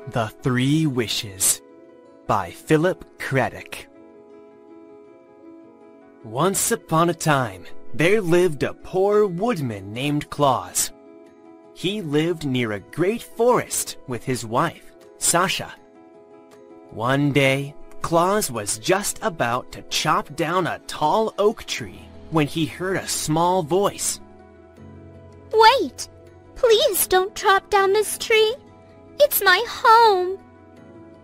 The Three Wishes by Philip Craddock. Once upon a time, there lived a poor woodman named Claus. He lived near a great forest with his wife, Sasha. One day, Claus was just about to chop down a tall oak tree when he heard a small voice. Wait! Please don't chop down this tree. It's my home,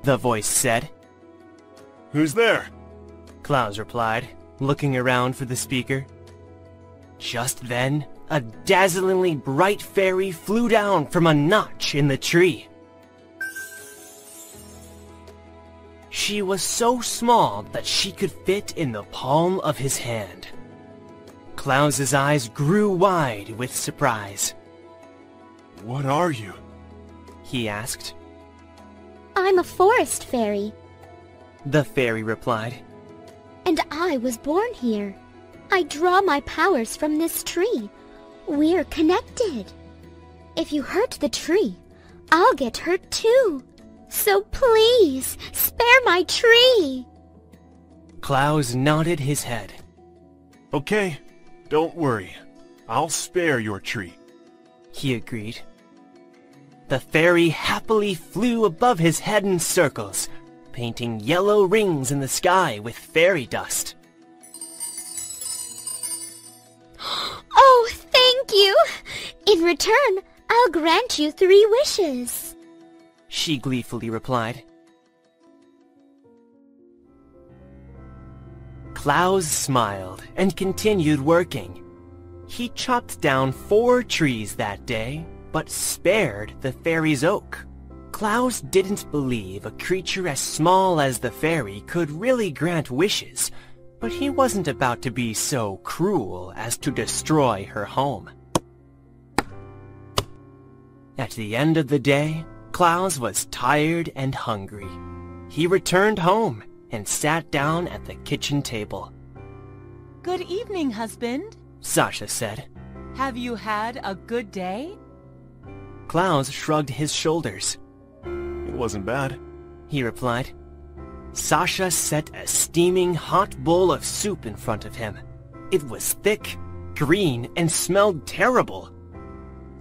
the voice said. Who's there? Claus replied, looking around for the speaker. Just then, a dazzlingly bright fairy flew down from a notch in the tree. She was so small that she could fit in the palm of his hand. Claus's eyes grew wide with surprise. What are you? He asked. I'm a forest fairy, the fairy replied. and I was born here. I draw my powers from this tree. We're connected. If you hurt the tree, I'll get hurt too. So please, spare my tree. Claus nodded his head. Okay, don't worry. I'll spare your tree. He agreed. The fairy happily flew above his head in circles, painting yellow rings in the sky with fairy dust. Oh, thank you. In return, I'll grant you 3 wishes, she gleefully replied. Claus smiled and continued working. He chopped down 4 trees that day, but spared the fairy's oak. Claus didn't believe a creature as small as the fairy could really grant wishes, but he wasn't about to be so cruel as to destroy her home. At the end of the day, Claus was tired and hungry. He returned home and sat down at the kitchen table. Good evening, husband, Sasha said. Have you had a good day? Claus shrugged his shoulders. It wasn't bad, he replied. Sasha set a steaming hot bowl of soup in front of him. It was thick, green, and smelled terrible.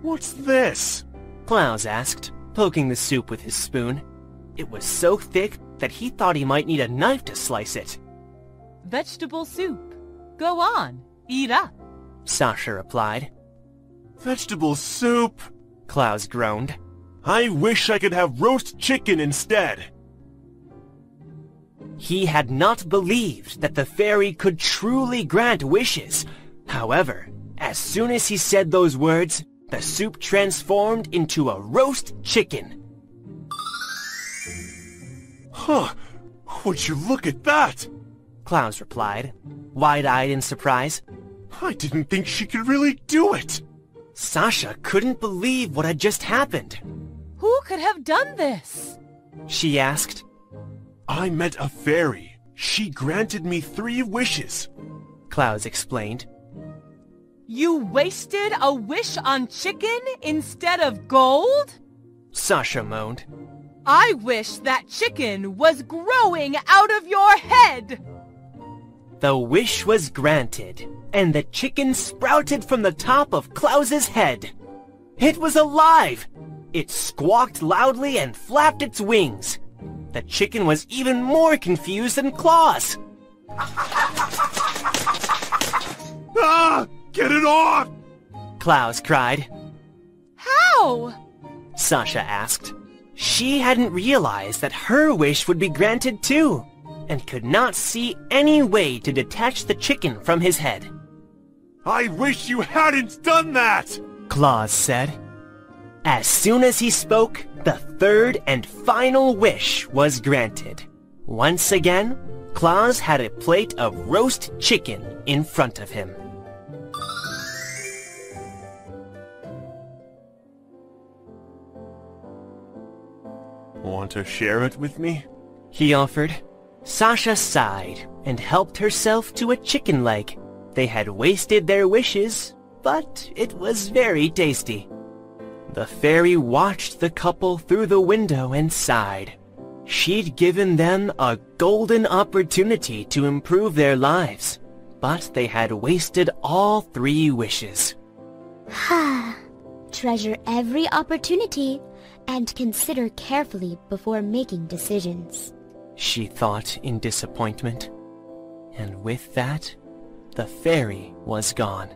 What's this? Claus asked, poking the soup with his spoon. It was so thick that he thought he might need a knife to slice it. Vegetable soup. Go on, eat up, Sasha replied. Vegetable soup? Claus groaned. I wish I could have roast chicken instead. He had not believed that the fairy could truly grant wishes. However, as soon as he said those words, the soup transformed into a roast chicken. Huh, would you look at that? Claus replied, wide-eyed in surprise. I didn't think she could really do it. Sasha couldn't believe what had just happened. Who could have done this? She asked. I met a fairy. She granted me 3 wishes, Claus explained. You wasted a wish on chicken instead of gold? Sasha moaned. I wish that chicken was growing out of your head. The wish was granted, and the chicken sprouted from the top of Claus's head. It was alive! It squawked loudly and flapped its wings. The chicken was even more confused than Claus. Ah! Get it off! Claus cried. How? Sasha asked. She hadn't realized that her wish would be granted too, and could not see any way to detach the chicken from his head. I wish you hadn't done that! Claus said. As soon as he spoke, the 3rd and final wish was granted. Once again, Claus had a plate of roast chicken in front of him. Want to share it with me? He offered. Sasha sighed and helped herself to a chicken leg. They had wasted their wishes, but it was very tasty. The fairy watched the couple through the window and sighed. She'd given them a golden opportunity to improve their lives, but they had wasted all 3 wishes. Treasure every opportunity and consider carefully before making decisions, she thought in disappointment. And with that, the fairy was gone.